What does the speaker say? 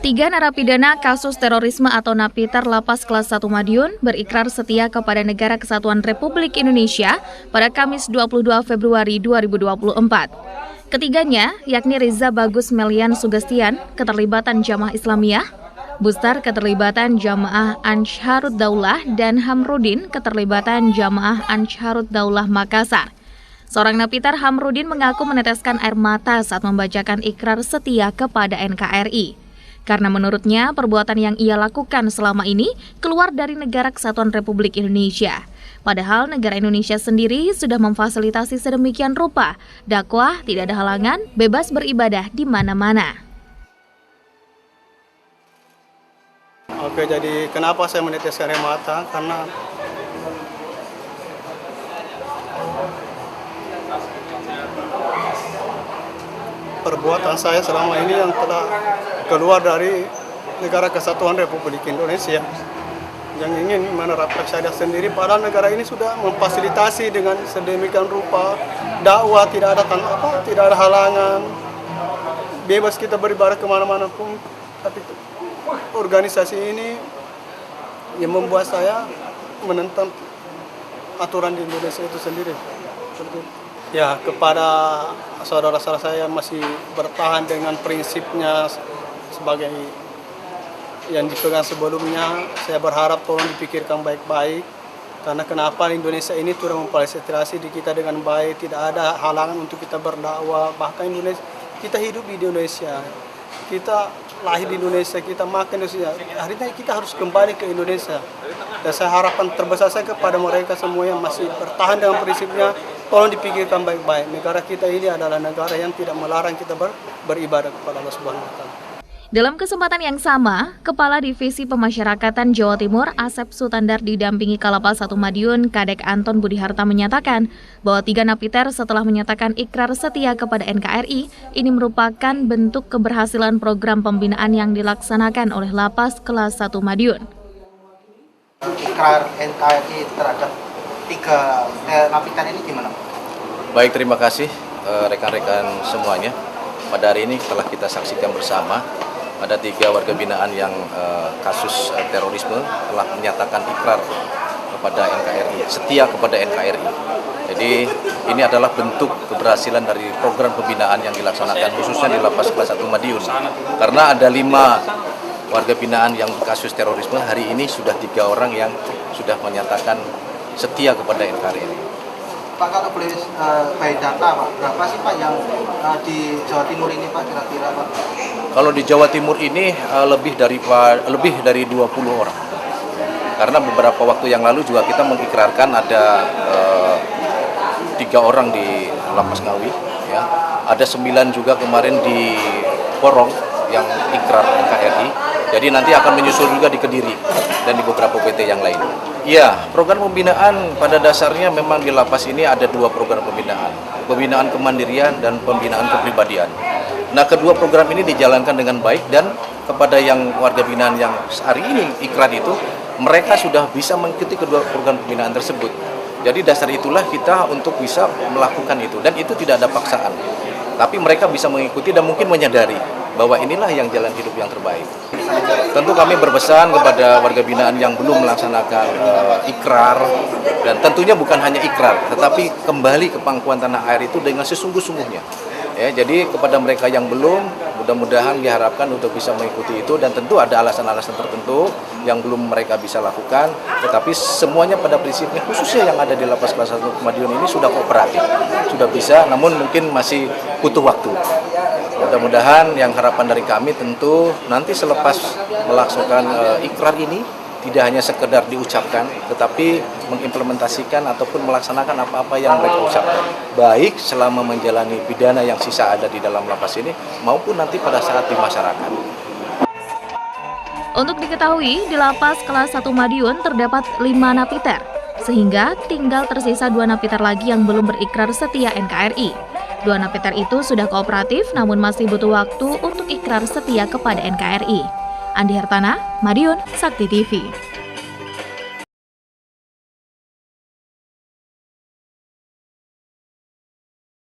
Tiga narapidana kasus terorisme atau napiter Lapas Kelas 1 Madiun berikrar setia kepada Negara Kesatuan Republik Indonesia pada Kamis 22 Februari 2024. Ketiganya, yakni Riza Bagus Melian Sugestian, keterlibatan Jamaah Islamiyah, Bustar keterlibatan Jamaah Ansharud Daulah, dan Hamrudin keterlibatan Jamaah Ansharud Daulah Makassar. Seorang napiter Hamrudin mengaku meneteskan air mata saat membacakan ikrar setia kepada NKRI. Karena menurutnya perbuatan yang ia lakukan selama ini keluar dari Negara Kesatuan Republik Indonesia. Padahal negara Indonesia sendiri sudah memfasilitasi sedemikian rupa, dakwah tidak ada halangan, bebas beribadah di mana-mana. Oke, jadi kenapa saya meneteskan air mata? Karena perbuatan saya selama ini yang telah keluar dari Negara Kesatuan Republik Indonesia yang ingin menerapkan syariat sendiri, padahal negara ini sudah memfasilitasi dengan sedemikian rupa dakwah, tidak ada halangan, bebas kita beribadah kemana-mana pun. Tapi organisasi ini yang membuat saya menentang aturan di Indonesia itu sendiri. Ya, kepada saudara-saudara saya yang masih bertahan dengan prinsipnya sebagai yang dipegang sebelumnya, saya berharap tolong dipikirkan baik-baik. Karena kenapa Indonesia ini sudah memfasilitasi di kita dengan baik, tidak ada halangan untuk kita berdakwah. Bahkan Indonesia, kita hidup di Indonesia, kita lahir di Indonesia, kita makan di Indonesia. Akhirnya kita harus kembali ke Indonesia. Dan saya harapan terbesar saya kepada mereka semua yang masih bertahan dengan prinsipnya, tolong dipikirkan baik-baik. Negara kita ini adalah negara yang tidak melarang kita beribadah kepada Allah Subhanahu wa Ta'ala. Dalam kesempatan yang sama, Kepala Divisi Pemasyarakatan Jawa Timur Asep Sutandar didampingi Kalapas 1 Madiun Kadek Anton Budiharta menyatakan bahwa 3 napiter setelah menyatakan ikrar setia kepada NKRI ini merupakan bentuk keberhasilan program pembinaan yang dilaksanakan oleh Lapas Kelas 1 Madiun. Ikrar NKRI terhadap 3 napiter ini gimana? Baik, terima kasih rekan-rekan semuanya. Pada hari ini telah kita saksikan bersama ada 3 warga binaan yang kasus terorisme telah menyatakan ikrar kepada NKRI, setia kepada NKRI. Jadi ini adalah bentuk keberhasilan dari program pembinaan yang dilaksanakan khususnya di Lapas Kelas 1 Madiun. Karena ada 5 warga binaan yang kasus terorisme, hari ini sudah 3 orang yang sudah menyatakan setia kepada NKRI. Pak, kalau boleh by data, Pak, berapa sih Pak yang di Jawa Timur ini Pak kira-kira Pak? Kalau di Jawa Timur ini lebih dari 20 orang. Karena beberapa waktu yang lalu juga kita mengikrarkan ada 3 orang di Lapas Ngawi, ya. Ada 9 juga kemarin di Porong yang ikrar NKRI. Jadi nanti akan menyusul juga di Kediri dan di beberapa PT yang lain. Ya, program pembinaan pada dasarnya memang di lapas ini ada 2 program pembinaan. Pembinaan kemandirian dan pembinaan kepribadian. Nah, kedua program ini dijalankan dengan baik dan kepada yang warga binaan yang hari ini ikrar itu, mereka sudah bisa mengikuti kedua program pembinaan tersebut. Jadi dasar itulah kita untuk bisa melakukan itu dan itu tidak ada paksaan. Tapi mereka bisa mengikuti dan mungkin menyadari bahwa inilah yang jalan hidup yang terbaik. Tentu kami berpesan kepada warga binaan yang belum melaksanakan ikrar, dan tentunya bukan hanya ikrar, tetapi kembali ke pangkuan tanah air itu dengan sesungguh-sungguhnya. Ya, jadi kepada mereka yang belum, mudah-mudahan diharapkan untuk bisa mengikuti itu, dan tentu ada alasan-alasan tertentu yang belum mereka bisa lakukan, tetapi semuanya pada prinsipnya khususnya yang ada di Lapas Kelas 1 Madiun ini sudah kooperatif, sudah bisa, namun mungkin masih butuh waktu. Mudah-mudahan yang harapan dari kami tentu nanti selepas melaksanakan ikrar ini tidak hanya sekedar diucapkan, tetapi mengimplementasikan ataupun melaksanakan apa-apa yang mereka ucapkan. Baik selama menjalani pidana yang sisa ada di dalam lapas ini, maupun nanti pada saat di masyarakat. Untuk diketahui, di Lapas Kelas 1 Madiun terdapat 5 napiter, sehingga tinggal tersisa 2 napiter lagi yang belum berikrar setia NKRI. 2 napiter itu sudah kooperatif, namun masih butuh waktu untuk ikrar setia kepada NKRI. Andi Hartana, Madiun, Sakti TV.